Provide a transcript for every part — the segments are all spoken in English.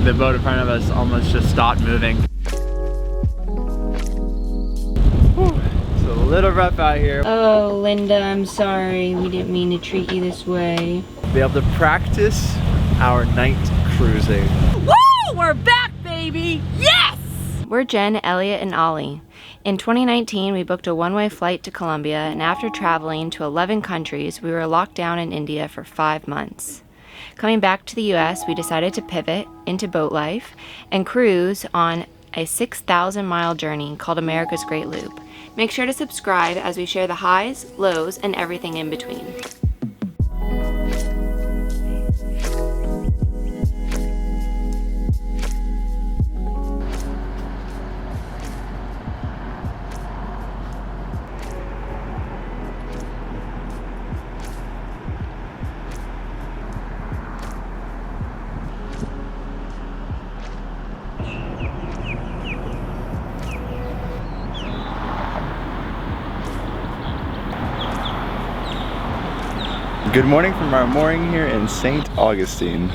the boat in front of us almost just stopped moving. Whew. It's a little rough out here. Oh, Linda, I'm sorry. We didn't mean to treat you this way. Be able to practice our night cruising. Woo! We're back, baby! Yes! We're Jen, Elliot, and Ollie. In 2019, we booked a one-way flight to Colombia, and after traveling to 11 countries, we were locked down in India for 5 months. Coming back to the US, we decided to pivot into boat life and cruise on a 6,000-mile journey called America's Great Loop. Make sure to subscribe as we share the highs, lows, and everything in between. Good morning from our mooring here in St. Augustine.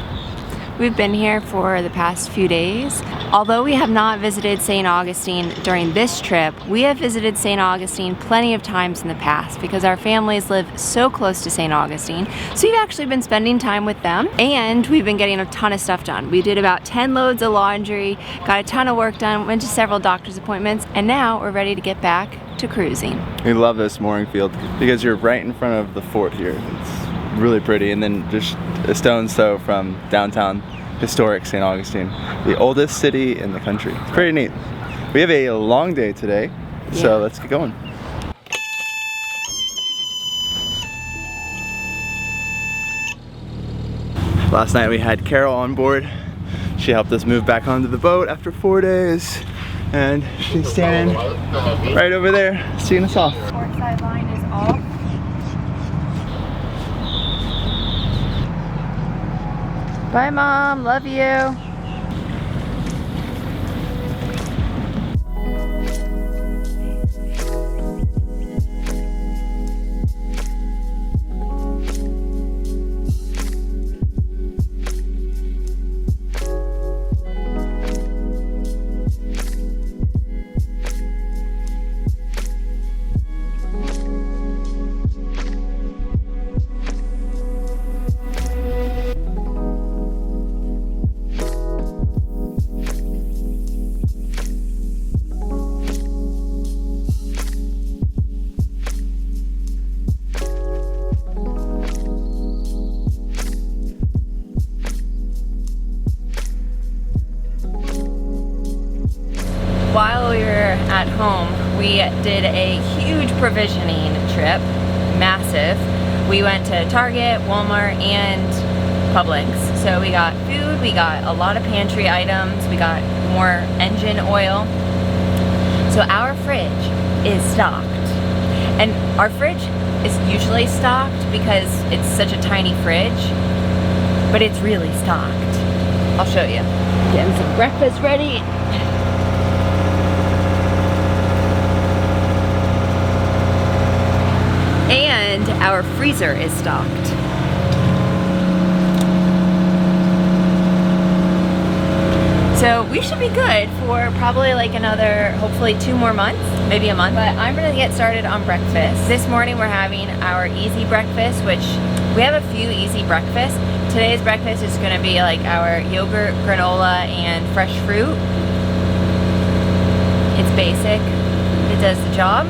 We've been here for the past few days. Although we have not visited St. Augustine during this trip, we have visited St. Augustine plenty of times in the past because our families live so close to St. Augustine. So we've actually been spending time with them, and we've been getting a ton of stuff done. We did about 10 loads of laundry, got a ton of work done, went to several doctor's appointments, and now we're ready to get back to cruising. We love this mooring field because you're right in front of the fort here. It's really pretty, and then just a stone's throw from downtown historic St. Augustine, the oldest city in the country. It's pretty neat. We have a long day today, so let's get going. Last night we had Carol on board. She helped us move back onto the boat after 4 days, and she's standing right over there seeing us off. Port side line is off. Bye, Mom. Love you. While we were at home, we did a huge provisioning trip, massive. We went to Target, Walmart, and Publix. So we got food, we got a lot of pantry items, we got more engine oil. So our fridge is stocked. And our fridge is usually stocked because it's such a tiny fridge, but it's really stocked. I'll show you. Getting some breakfast ready. And our freezer is stocked. So we should be good for probably like another, hopefully 2 more months, maybe a month. But I'm gonna get started on breakfast. This morning we're having our easy breakfast, which we have a few easy breakfasts. Today's breakfast is gonna be like our yogurt, granola, and fresh fruit. It's basic, it does the job.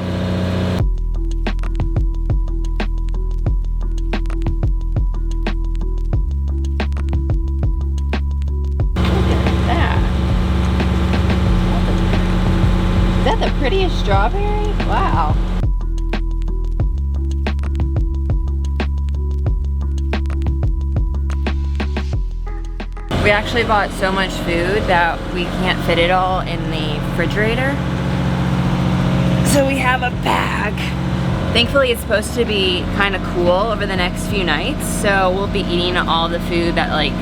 Prettiest strawberry? Wow. We actually bought so much food that we can't fit it all in the refrigerator. So we have a bag. Thankfully it's supposed to be kind of cool over the next few nights, so we'll be eating all the food that like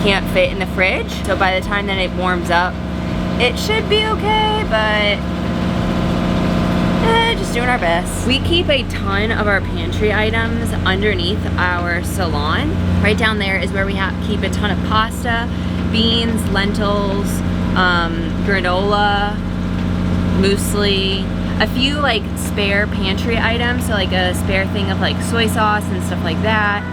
can't fit in the fridge. So by the time that it warms up, it should be okay, but just doing our best. We keep a ton of our pantry items underneath our salon. Right down there is where we keep a ton of pasta beans, lentils, granola, muesli, a few like spare pantry items, so like a spare thing of like soy sauce and stuff like that.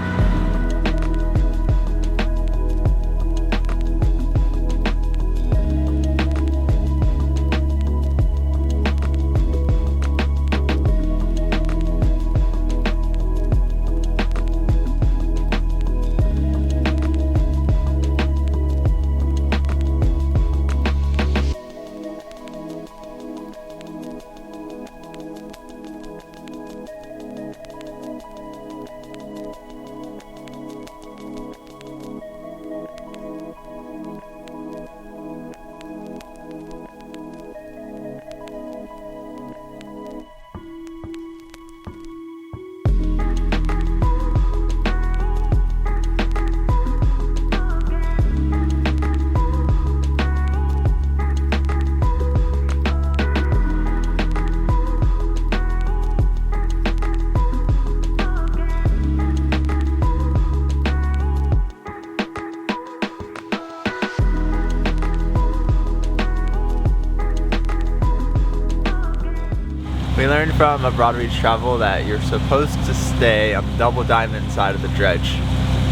We learned from a Broad Reach Travel that you're supposed to stay on the double diamond side of the dredge,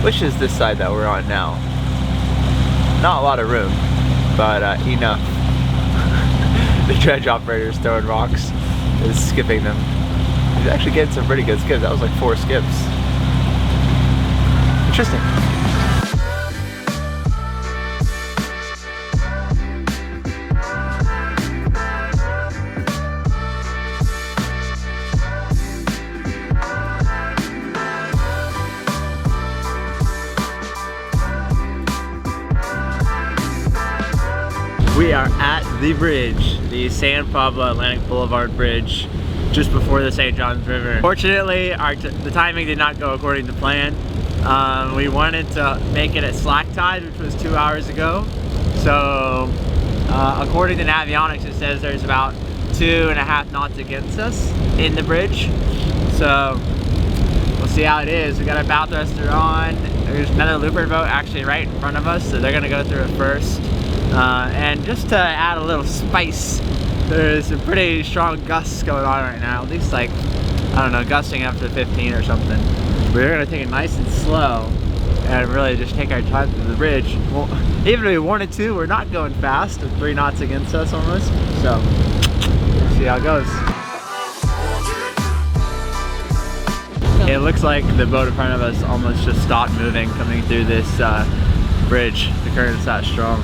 which is this side that we're on now. Not a lot of room, but enough. The dredge operator's throwing rocks, is skipping them. He's actually getting some pretty good skips. That was like 4 skips. Interesting. We are at the bridge, the San Pablo Atlantic Boulevard Bridge, just before the St. Johns River. Fortunately, the timing did not go according to plan. We wanted to make it at slack tide, which was 2 hours ago. So, according to Navionics, it says there's about 2.5 knots against us in the bridge. So, we'll see how it is. We got our bow thruster on. There's another looper boat actually right in front of us, so they're gonna go through it first. And just to add a little spice, there's some pretty strong gusts going on right now. At least like, I don't know, gusting up to 15 or something. We're gonna take it nice and slow and really just take our time through the bridge. Well, even if we wanted to, we're not going fast with 3 knots against us almost. So, see how it goes. It looks like the boat in front of us almost just stopped moving coming through this bridge. The current's that strong.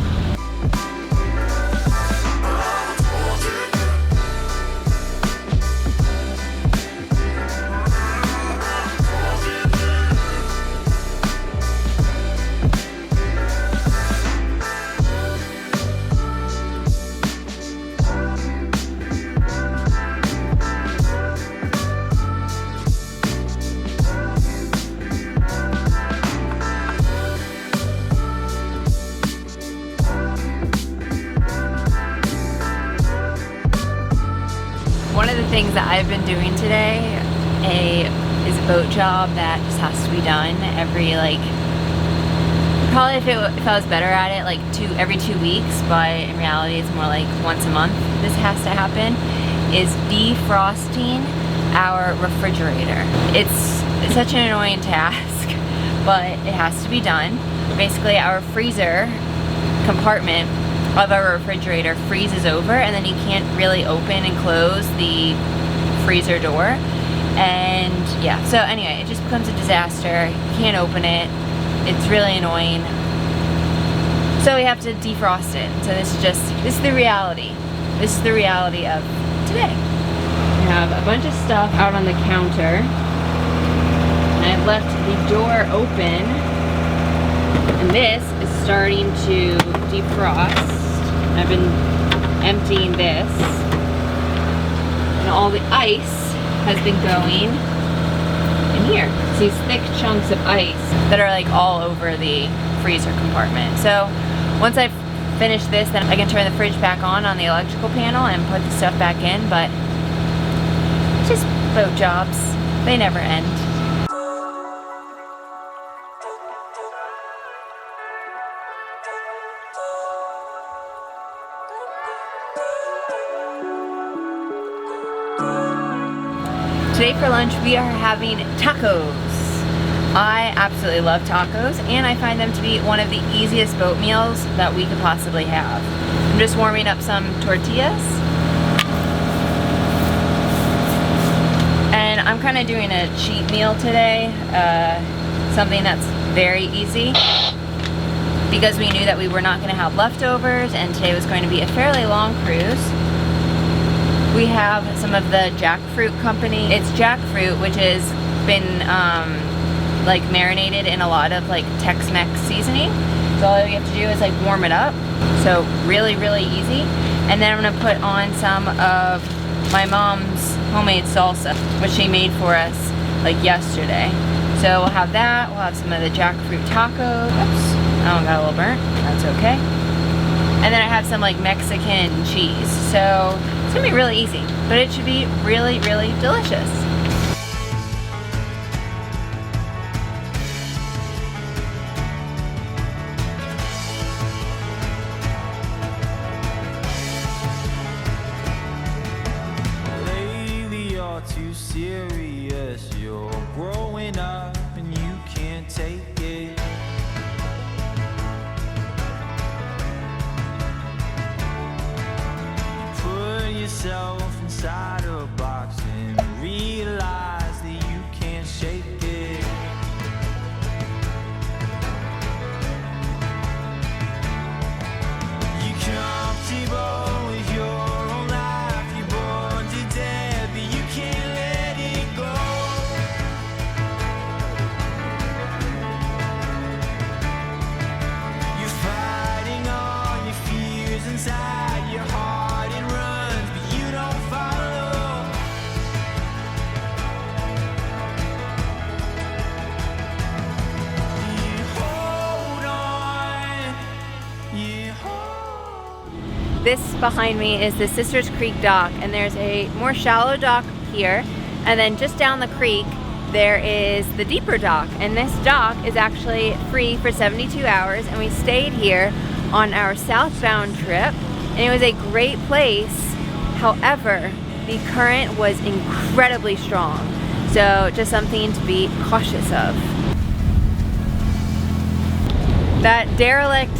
One of the things that I've been doing today is a boat job that just has to be done every, like, probably if I was better at it, like every 2 weeks, but in reality it's more like once a month this has to happen, is defrosting our refrigerator. It's such an annoying task, but it has to be done. Basically our freezer compartment of our refrigerator freezes over, and then you can't really open and close the freezer door. And yeah, so anyway, it just becomes a disaster. You can't open it. It's really annoying. So we have to defrost it. So this is the reality. This is the reality of today. We have a bunch of stuff out on the counter. And I've left the door open. And this is starting to defrost. I've been emptying this, and all the ice has been going in here. It's these thick chunks of ice that are like all over the freezer compartment. So once I've finished this, then I can turn the fridge back on the electrical panel and put the stuff back in, but just boat jobs, they never end. Today for lunch we are having tacos. I absolutely love tacos, and I find them to be one of the easiest boat meals that we could possibly have. I'm just warming up some tortillas. And I'm kind of doing a cheat meal today, something that's very easy, because we knew that we were not going to have leftovers and today was going to be a fairly long cruise. We have some of the Jackfruit company. It's Jackfruit, which has been like marinated in a lot of like Tex-Mex seasoning. So all you have to do is like warm it up. So really, really easy. And then I'm gonna put on some of my mom's homemade salsa, which she made for us like yesterday. So we'll have that. We'll have some of the Jackfruit tacos. Oops, oh, got a little burnt. That's okay. And then I have some like Mexican cheese. So it's gonna be really easy, but it should be really, really delicious. Too serious, you're growing up and you can't take it. You put yourself inside a box and realize that you can't shake it. You're comfortable with your own life, you're born to death, but you can't let it go. You're fighting all your fears inside your heart, it runs, but you don't follow. You hold on, you hold. This behind me is the Sisters Creek dock, and there's a more shallow dock here, and then just down the creek there is the deeper dock, and this dock is actually free for 72 hours, and we stayed here on our southbound trip, and it was a great place. However, the current was incredibly strong, so just something to be cautious of. That derelict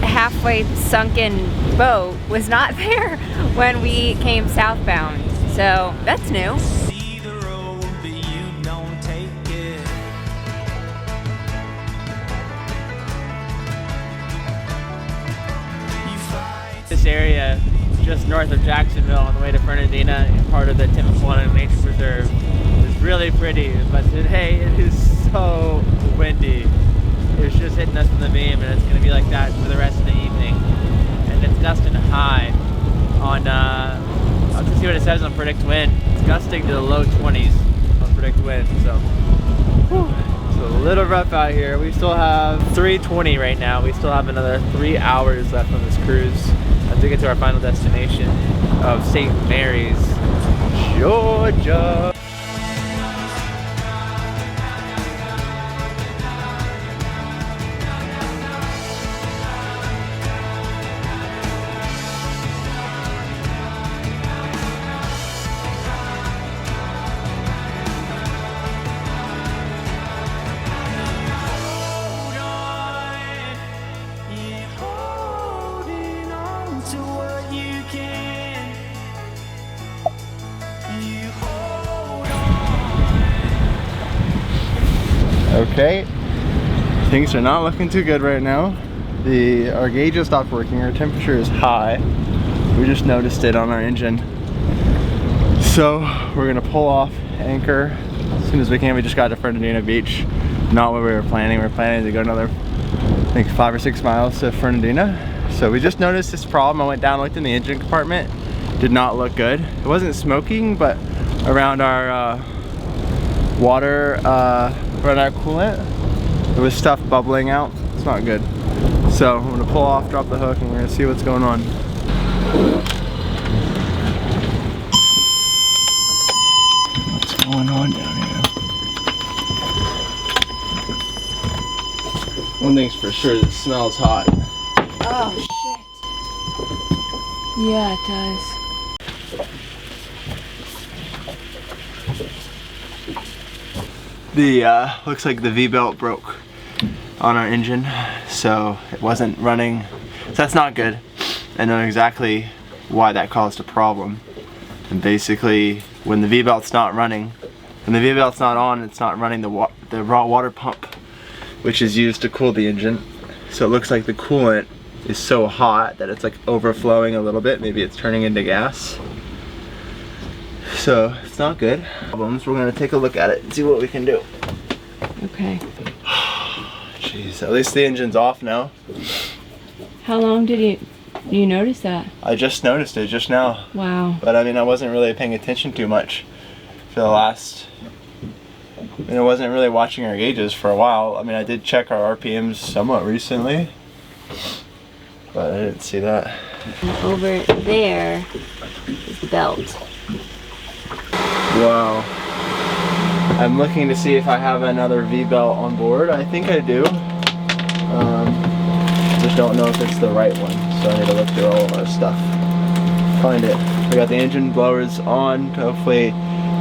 halfway sunken boat was not there when we came southbound, so that's new. See the road, but you don't take it. You fight. This area just north of Jacksonville on the way to Fernandina, part of the Timiquana Nature Preserve, is really pretty, but today it is so windy. It's just hitting us in the beam, and it's going to be like that for the rest of the evening. And it's gusting high on, I'll just see what it says on Predict Wind. It's gusting to the low 20s on Predict Wind, so it's a little rough out here. We still have 3:20 right now. We still have another 3 hours left on this cruise as we get to our final destination of St. Mary's, Georgia. Hold on, you're holding on to what you can. You hold on. Okay, things are not looking too good right now. Our gauge has stopped working, our temperature is high. We just noticed it on our engine. So we're gonna pull off anchor as soon as we can. We just got to Fernandina Beach. Not what we were planning. We were planning to go another, I think, 5 or 6 miles to Fernandina. So we just noticed this problem. I went down and looked in the engine compartment. Did not look good. It wasn't smoking, but around our water, around our coolant, there was stuff bubbling out. It's not good. So I'm gonna pull off, drop the hook, and we're gonna see what's going on. What's going on down here? One thing's for sure, it smells hot. Oh shit. Yeah, it does. The looks like the V-belt broke on our engine, so it wasn't running. So that's not good. I know exactly why that caused a problem. And basically, when the V-belt's not running, when the V-belt's not on, it's not running the raw water pump, which is used to cool the engine. So it looks like the coolant is so hot that it's like overflowing a little bit. Maybe it's turning into gas. So it's not good. Problems. We're gonna take a look at it and see what we can do. Okay. Jeez, at least the engine's off now. How long did you notice that? I just noticed it just now. Wow. But I mean, I wasn't really paying attention too much for the last, I mean, I wasn't really watching our gauges for a while. I mean, I did check our RPMs somewhat recently, but I didn't see that. And over there is the belt. Wow. I'm looking to see if I have another V-belt on board. I think I do. Just don't know if it's the right one, so I need to look through all of our stuff. Find it. We got the engine blowers on to hopefully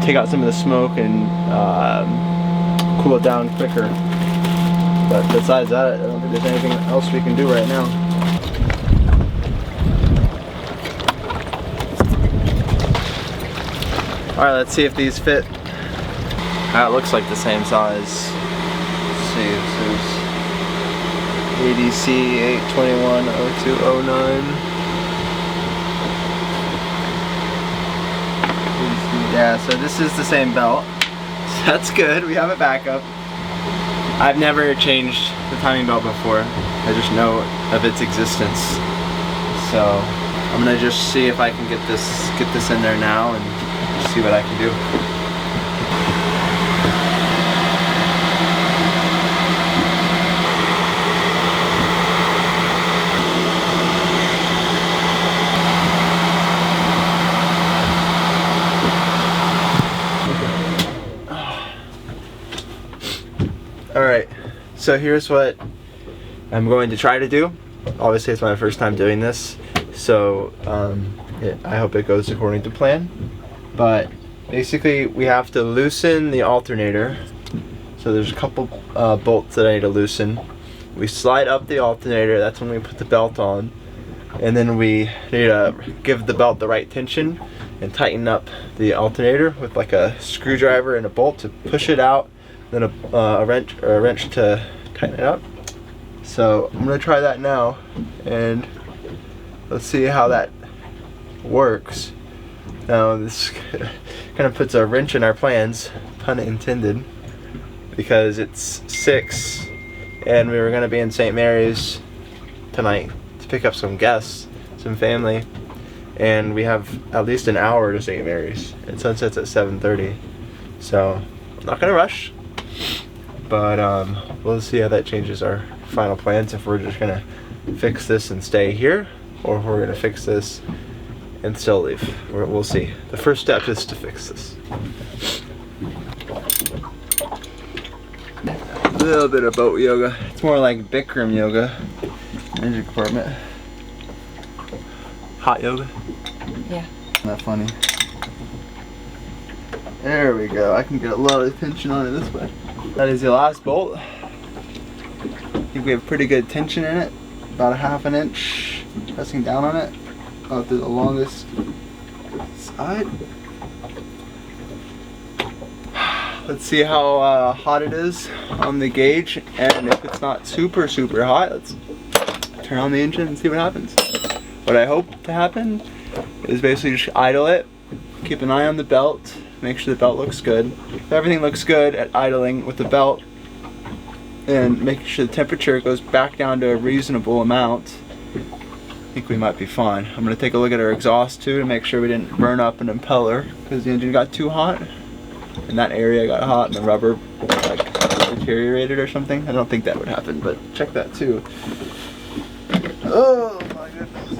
take out some of the smoke and cool it down quicker. But besides that, I don't think there's anything else we can do right now. Alright, let's see if these fit. It looks like the same size. Let's see, this is ADC 8210209. Yeah, so this is the same belt. So that's good, we have a backup. I've never changed the timing belt before. I just know of its existence. So I'm gonna just see if I can get this in there now and see what I can do. Alright, so here's what I'm going to try to do. Obviously it's my first time doing this, so I hope it goes according to plan. But basically we have to loosen the alternator. So there's a couple bolts that I need to loosen. We slide up the alternator, that's when we put the belt on. And then we need to give the belt the right tension and tighten up the alternator with like a screwdriver and a bolt to push it out, then a wrench to tighten it up. So I'm gonna try that now and let's see how that works. Now this kind of puts a wrench in our plans, pun intended, because it's 6 and we were gonna be in St. Mary's tonight to pick up some guests, some family, and we have at least an hour to St. Mary's and sunset's at 7:30. So I'm not gonna rush, but we'll see how that changes our final plans, if we're just gonna fix this and stay here or if we're gonna fix this and still leave. We'll see. The first step is to fix this. A little bit of boat yoga. It's more like Bikram yoga. Engine compartment. Hot yoga. Yeah. Not funny. There we go. I can get a lot of tension on it this way. That is the last bolt. I think we have pretty good tension in it. About a ½ inch. Pressing down on it. Out through the longest side. Let's see how hot it is on the gauge, and if it's not super hot, let's turn on the engine and see what happens. What I hope to happen is basically just idle it, keep an eye on the belt, make sure the belt looks good. If everything looks good at idling with the belt, and making sure the temperature goes back down to a reasonable amount, I think we might be fine. I'm going to take a look at our exhaust too to make sure we didn't burn up an impeller because the engine got too hot. And that area got hot and the rubber like deteriorated or something. I don't think that would happen, but check that too. Oh my goodness.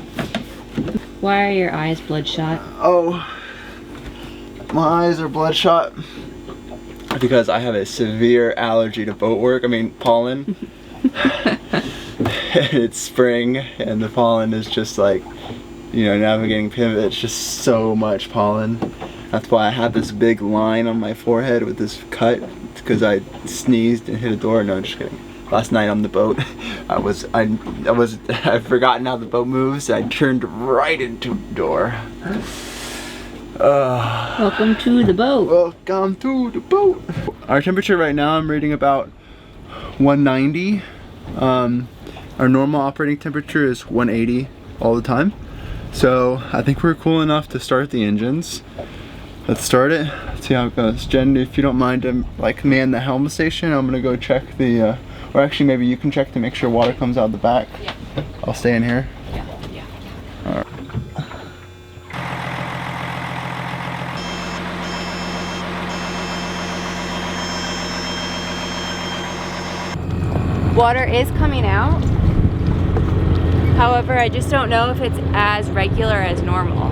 Why are your eyes bloodshot? Oh, my eyes are bloodshot because I have a severe allergy to boat work. I mean pollen. It's spring and the pollen is just like, you know, navigating pivot, it's just so much pollen. That's why I have this big line on my forehead with this cut, because I sneezed and hit a door. No, I'm just kidding. Last night on the boat, I'd forgotten how the boat moves. I turned right into the door. Welcome to the boat. Welcome to the boat. Our temperature right now, I'm reading about 190. Our normal operating temperature is 180 all the time. So I think we're cool enough to start the engines. Let's start it. Let's see how it goes. Jen, if you don't mind, like man the helm station. I'm gonna go check the, or actually maybe you can check to make sure water comes out the back. Yeah. I'll stay in here. Yeah. All right. Water is coming out. However, I just don't know if it's as regular as normal.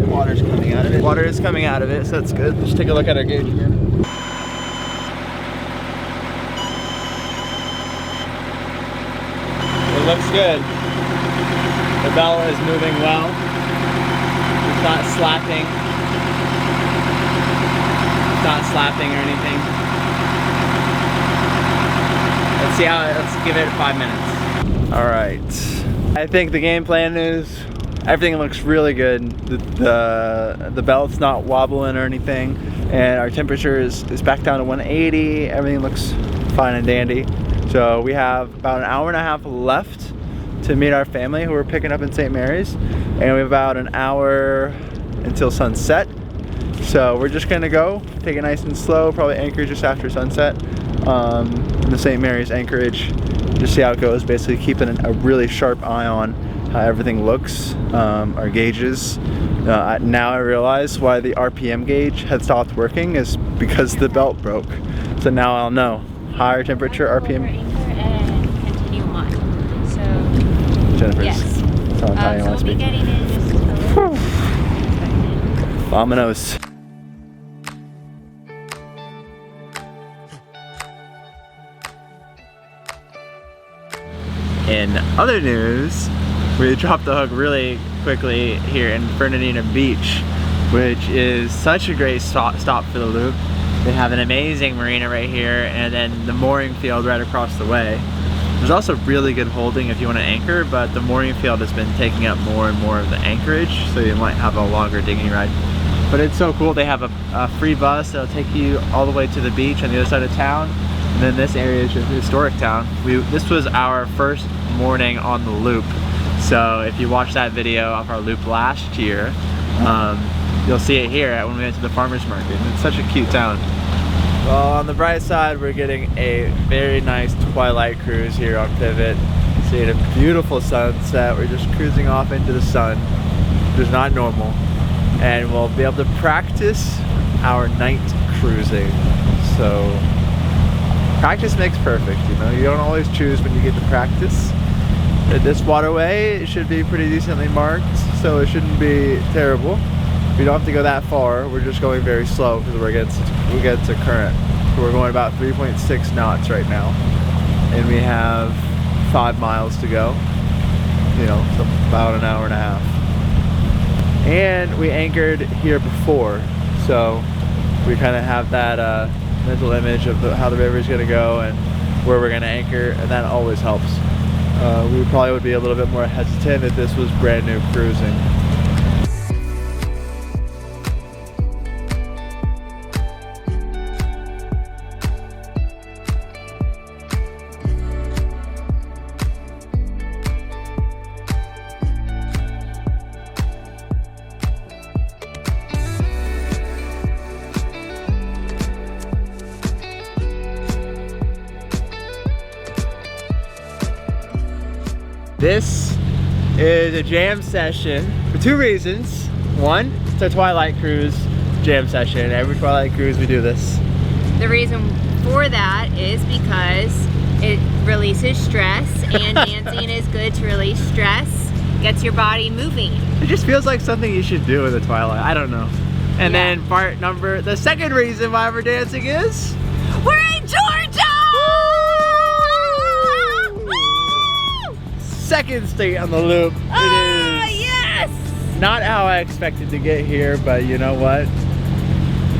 Water's coming out of it. Water is coming out of it, so that's good. Let's take a look at our gauge again. It looks good. The bell is moving well. It's not slapping. It's not slapping or anything. Let's see how, let's give it 5 minutes. All right. I think the game plan is everything looks really good. The belt's not wobbling or anything, and our temperature is back down to 180. Everything looks fine and dandy. So we have about an hour and a half left to meet our family who we're picking up in St. Mary's, and we have about an hour until sunset. So we're just gonna go, take it nice and slow, probably anchor just after sunset in the St. Mary's anchorage, just see how it goes, basically keeping a really sharp eye on how everything looks, our gauges. Now I realize why the RPM gauge had stopped working is because the belt broke. So now I'll know. Higher temperature RPM. And continue on. So Jennifer's yes. telling how you So want to we'll be speak. getting in just a little bit. Vamonos. In other news, we dropped the hook really quickly here in Fernandina Beach, which is such a great stop for the loop. They have an amazing marina right here, and then the mooring field right across the way. There's also really good holding if you want to anchor, but the mooring field has been taking up more and more of the anchorage, so you might have a longer dinghy ride. But it's so cool. They have a free bus that'll take you all the way to the beach on the other side of town, and then this area is just historic town. This was our first morning on the loop, so if you watch that video of our loop last year, you'll see it here when we went to the farmer's market. It's such a cute town. Well, on the bright side, we're getting a very nice twilight cruise here on Pivot. Seeing a beautiful sunset. We're just cruising off into the sun, which is not normal. And we'll be able to practice our night cruising. So, practice makes perfect, you know? You don't always choose when you get to practice. This waterway, it should be pretty decently marked, so it shouldn't be terrible. We don't have to go that far. We're just going very slow because we're against a current. So we're going about 3.6 knots right now, and we have 5 miles to go. You know, so about an hour and a half. And we anchored here before, so we kind of have that mental image of how the river is going to go and where we're going to anchor, and that always helps. We probably would be a little bit more hesitant if this was brand new cruising. This is a jam session for 2 reasons. One, it's a Twilight Cruise jam session. Every Twilight Cruise we do this. The reason for that is because it releases stress, and dancing is good to release stress, gets your body moving. It just feels like something you should do in the Twilight. I don't know. And Yeah. then the second reason why we're dancing is We're in Georgia! second state on the loop. Oh, It is yes! not how I expected to get here, but you know what?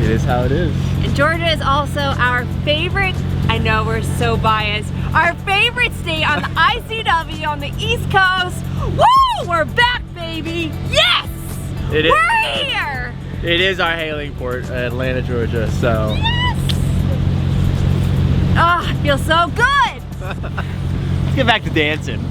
It is how it is. And Georgia is also our favorite, I know we're so biased, our favorite state on the ICW on the East Coast. Woo! We're back, baby! Yes! It is. We're here! It is our hailing port, Atlanta, Georgia, so. Yes! Ah, it feels so good! Let's get back to dancing.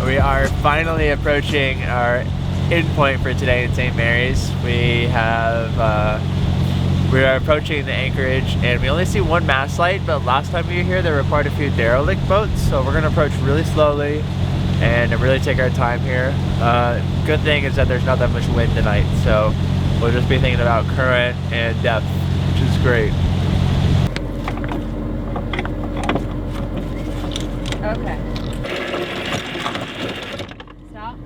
We are finally approaching our endpoint for today in St. Mary's. We are approaching the anchorage and we only see one mast light, but last time we were here there were quite a few derelict boats, so we're going to approach really slowly and really take our time here. Good thing is that there's not that much wind tonight, so we'll just be thinking about current and depth, which is great. Okay. Stop.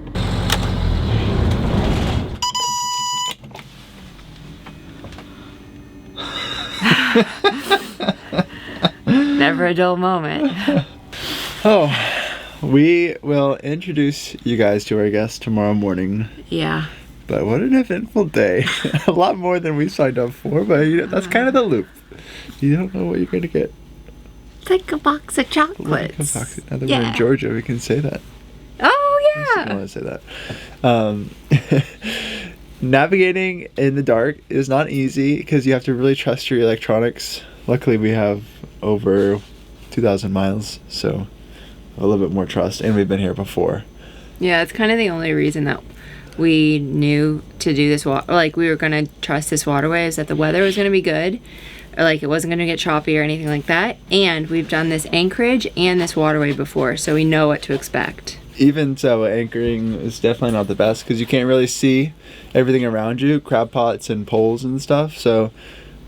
Never a dull moment. Oh, we will introduce you guys to our guest tomorrow morning. Yeah. But what an eventful day. A lot more than we signed up for, but you know, that's kind of the loop. You don't know what you're going to get. It's like a box of chocolates. Now that we're in Georgia, we can say that. Oh, I yeah. want to say that. Navigating in the dark is not easy because you have to really trust your electronics. Luckily, we have over 2,000 miles, so a little bit more trust, and we've been here before. Yeah, it's kind of the only reason that we knew to do this, like we were going to trust this waterway, is that the weather was going to be good, or like it wasn't going to get choppy or anything like that, and we've done this anchorage and this waterway before, so we know what to expect. Even so, anchoring is definitely not the best because you can't really see everything around you, crab pots and poles and stuff, so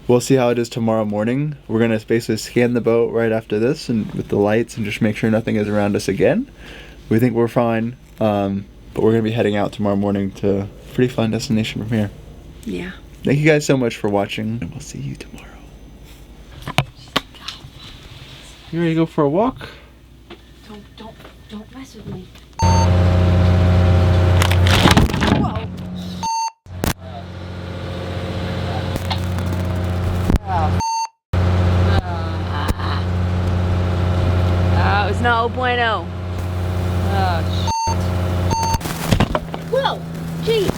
we'll see how it is tomorrow morning. We're going to basically scan the boat right after this and with the lights and just make sure nothing is around us again. We think we're fine, but we're going to be heading out tomorrow morning to a pretty fun destination from here. Yeah. Thank you guys so much for watching, and we'll see you tomorrow. You ready to go for a walk? Don't mess with me. It was no bueno. Oh, whoa, jeez.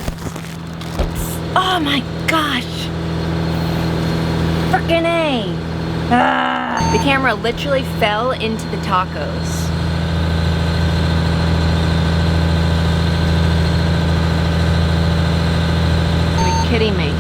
Oh my gosh. Frickin' A. The camera literally fell into the tacos. Are you kidding me?